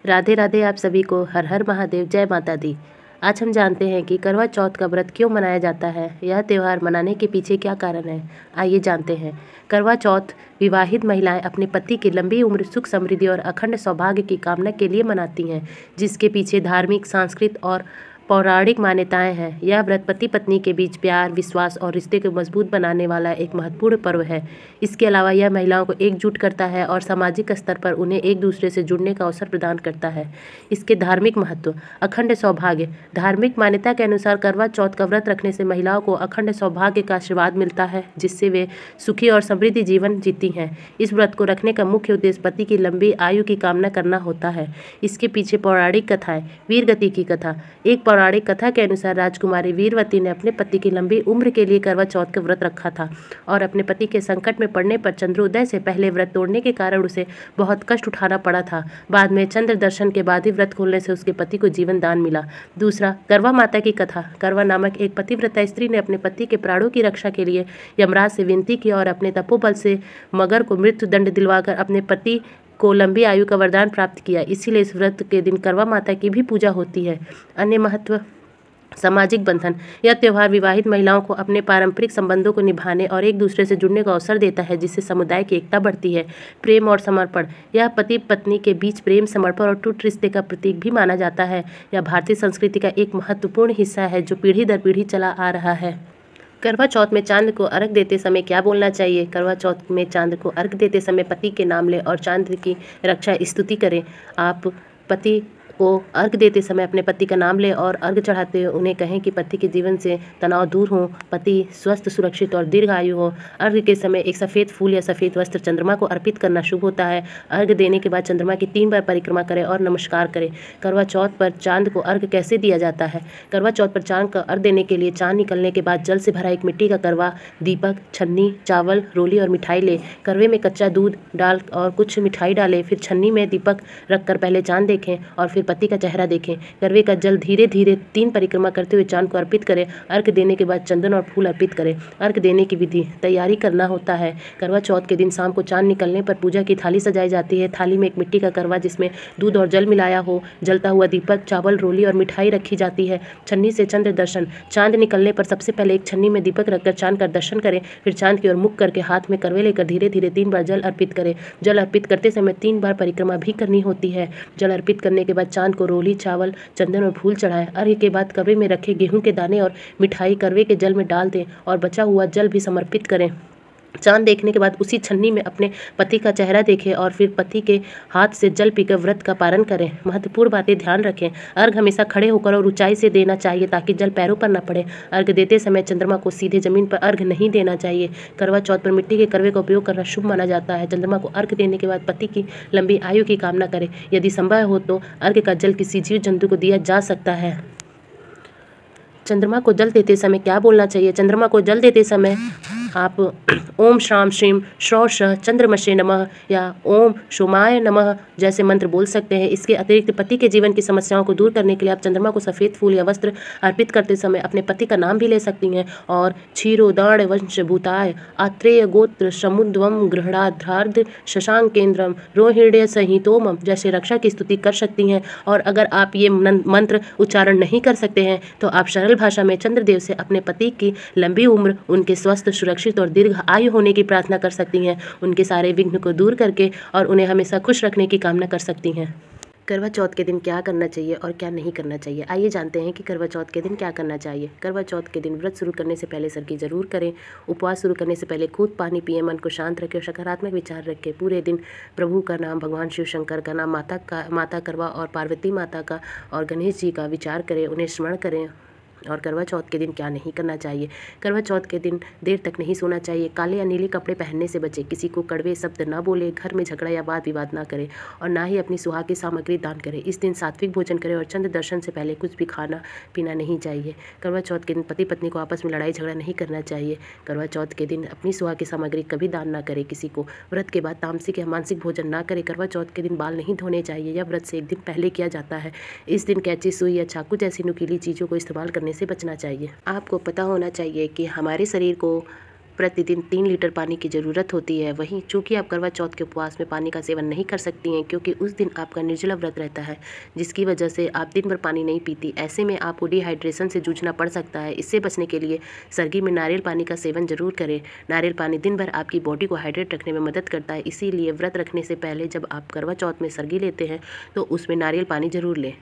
राधे राधे। आप सभी को हर हर महादेव, जय माता दी। आज हम जानते हैं कि करवा चौथ का व्रत क्यों मनाया जाता है। यह त्यौहार मनाने के पीछे क्या कारण है, आइए जानते हैं। करवा चौथ विवाहित महिलाएं अपने पति की लंबी उम्र, सुख समृद्धि और अखंड सौभाग्य की कामना के लिए मनाती हैं, जिसके पीछे धार्मिक, सांस्कृतिक और पौराणिक मान्यताएं हैं। यह व्रत पति पत्नी के बीच प्यार, विश्वास और रिश्ते को मजबूत बनाने वाला एक महत्वपूर्ण पर्व है। इसके अलावा यह महिलाओं को एकजुट करता है और सामाजिक स्तर पर उन्हें एक दूसरे से जुड़ने का अवसर प्रदान करता है। इसके धार्मिक महत्व। अखंड सौभाग्य। धार्मिक मान्यता के अनुसार करवा चौथ का व्रत रखने से महिलाओं को अखंड सौभाग्य का आशीर्वाद मिलता है, जिससे वे सुखी और समृद्धि जीवन जीती हैं। इस व्रत को रखने का मुख्य उद्देश्य पति की लंबी आयु की कामना करना होता है। इसके पीछे पौराणिक कथाएं। वीरगति की कथा। एक पौराणिक कथा के अनुसार राजकुमारी वीरवती ने अपने पति की लंबी उम्र के लिए करवा चौथ का व्रत रखा था और अपने पति के संकट में पड़ने पर चंद्रोदय से पहले व्रत तोड़ने के कारण उसे बहुत कष्ट उठाना पड़ा था। बाद में चंद्र दर्शन के बाद ही व्रत खोलने से उसके पति को जीवन दान मिला। दूसरा, करवा माता की कथा। करवा नामक एक पतिव्रता स्त्री ने अपने पति के प्राणों की रक्षा के लिए यमराज से विनती की और अपने तपोबल से मगर को मृत्यु दंड दिलवाकर अपने पति को लंबी आयु का वरदान प्राप्त किया। इसीलिए इस व्रत के दिन करवा माता की भी पूजा होती है। अन्य महत्व। सामाजिक बंधन। यह त्यौहार विवाहित महिलाओं को अपने पारंपरिक संबंधों को निभाने और एक दूसरे से जुड़ने का अवसर देता है, जिससे समुदाय की एकता बढ़ती है। प्रेम और समर्पण। यह पति पत्नी के बीच प्रेम, समर्पण और टूट रिश्ते का प्रतीक भी माना जाता है। यह भारतीय संस्कृति का एक महत्वपूर्ण हिस्सा है जो पीढ़ी दर पीढ़ी चला आ रहा है। करवा चौथ में चांद को अर्घ देते समय क्या बोलना चाहिए। करवा चौथ में चांद को अर्घ देते समय पति के नाम लें और चांद की रक्षा स्तुति करें। आप पति को अर्घ देते समय अपने पति का नाम लें और अर्घ चढ़ाते हुए उन्हें कहें कि पति के जीवन से तनाव दूर हो, पति स्वस्थ, सुरक्षित और दीर्घायु हो। अर्घ के समय एक सफ़ेद फूल या सफ़ेद वस्त्र चंद्रमा को अर्पित करना शुभ होता है। अर्घ देने के बाद चंद्रमा की 3 बार परिक्रमा करें और नमस्कार करें। करवा चौथ पर चांद को अर्घ कैसे दिया जाता है। करवा चौथ पर चांद का अर्घ देने के लिए चांद निकलने के बाद जल से भरा एक मिट्टी का करवा, दीपक, छन्नी, चावल, रोली और मिठाई लें। करवे में कच्चा दूध डाल और कुछ मिठाई डालें। फिर छन्नी में दीपक रखकर पहले चांद देखें और फिर पति का चेहरा देखें। करवे का जल धीरे धीरे 3 परिक्रमा करते हुए चांद को अर्पित करें। अर्घ देने के बाद चंदन और फूल अर्पित करें। अर्घ देने की विधि। तैयारी करना होता है। करवा चौथ के दिन शाम को चांद निकलने पर पूजा की थाली सजाई जाती है। थाली में एक मिट्टी का करवा जिसमें दूध और जल मिलाया हो, जलता हुआ दीपक, चावल, रोली और मिठाई रखी जाती है। छन्नी से चंद्र दर्शन। चांद निकलने पर सबसे पहले एक छन्नी में दीपक रखकर चांद का दर्शन करें। फिर चांद की ओर मुख करके हाथ में करवे लेकर धीरे धीरे 3 बार जल अर्पित करें। जल अर्पित करते समय 3 बार परिक्रमा भी करनी होती है। जल अर्पित करने के बाद चांद को रोली, चावल, चंदन और फूल चढ़ाएं। अर्घ्य के बाद करवे में रखे गेहूं के दाने और मिठाई करवे के जल में डाल दें और बचा हुआ जल भी समर्पित करें। चांद देखने के बाद उसी छन्नी में अपने पति का चेहरा देखें और फिर पति के हाथ से जल पीकर व्रत का पारण करें। महत्वपूर्ण बातें ध्यान रखें। अर्घ हमेशा खड़े होकर और ऊंचाई से देना चाहिए ताकि जल पैरों पर न पड़े। अर्घ देते समय चंद्रमा को सीधे जमीन पर अर्घ नहीं देना चाहिए। करवा चौथ पर मिट्टी के करवे का उपयोग करना शुभ माना जाता है। चंद्रमा को अर्घ देने के बाद पति की लंबी आयु की कामना करें। यदि संभव हो तो अर्घ का जल किसी जीव जंतु को दिया जा सकता है। चंद्रमा को जल देते समय क्या बोलना चाहिए। चंद्रमा को जल देते समय आप ओम श्राम श्रीम श्रौष चंद्रमशे नमः या ओम सोमाय नमः जैसे मंत्र बोल सकते हैं। इसके अतिरिक्त पति के जीवन की समस्याओं को दूर करने के लिए आप चंद्रमा को सफ़ेद फूल या वस्त्र अर्पित करते समय अपने पति का नाम भी ले सकती हैं और क्षीरोदाण वंश भूताय आत्रेय गोत्र समुद्वम गृहणाध्रार्ध शशांक केंद्रम रोहिण्य संहितोम जैसे रक्षा की स्तुति कर सकती हैं। और अगर आप ये मंत्र उच्चारण नहीं कर सकते हैं तो आप सरल भाषा में चंद्रदेव से अपने पति की लंबी उम्र, उनके स्वस्थ, सुरक्षित और दीर्घ आयु होने की प्रार्थना कर सकती हैं, उनके सारे विघ्न को दूर करके और उन्हें हमेशा खुश रखने की कामना कर सकती हैं। करवा चौथ के दिन क्या करना चाहिए और क्या नहीं करना चाहिए, आइए जानते हैं कि करवा चौथ के दिन क्या करना चाहिए। करवा चौथ के दिन व्रत शुरू करने से पहले सरकी जरूर करें। उपवास शुरू करने से पहले खूब पानी पिएं, मन को शांत रखें और सकारात्मक विचार रखें। पूरे दिन प्रभु का नाम, भगवान शिव शंकर का नाम, माता करवा और पार्वती माता का और गणेश जी का विचार करें, उन्हें स्मरण करें। और करवा चौथ के दिन क्या नहीं करना चाहिए। करवा चौथ के दिन देर तक नहीं सोना चाहिए। काले या नीले कपड़े पहनने से बचें। किसी को कड़वे शब्द ना बोले, घर में झगड़ा या वाद विवाद ना करें और ना ही अपनी सुहाग की सामग्री दान करें। इस दिन सात्विक भोजन करें और चंद्र दर्शन से पहले कुछ भी खाना पीना नहीं चाहिए। करवा चौथ के दिन पति पत्नी को आपस में लड़ाई झगड़ा नहीं करना चाहिए। करवा चौथ के दिन अपनी सुहाग की सामग्री कभी दान ना करें किसी को। व्रत के बाद तामसिक या मानसिक भोजन ना करें। करवा चौथ के दिन बाल नहीं धोने चाहिए। यह व्रत से एक दिन पहले किया जाता है। इस दिन कैंची, सुई या चाकू जैसी नुकीली चीज़ों को इस्तेमाल करने से बचना चाहिए। आपको पता होना चाहिए कि हमारे शरीर को प्रतिदिन 3 लीटर पानी की ज़रूरत होती है। वहीं चूँकि आप करवा चौथ के उपवास में पानी का सेवन नहीं कर सकती हैं, क्योंकि उस दिन आपका निर्जला व्रत रहता है, जिसकी वजह से आप दिन भर पानी नहीं पीती। ऐसे में आपको डिहाइड्रेशन से जूझना पड़ सकता है। इससे बचने के लिए सर्दी में नारियल पानी का सेवन ज़रूर करें। नारियल पानी दिन भर आपकी बॉडी को हाइड्रेट रखने में मदद करता है। इसीलिए व्रत रखने से पहले जब आप करवा चौथ में सर्गी लेते हैं तो उसमें नारियल पानी ज़रूर लें।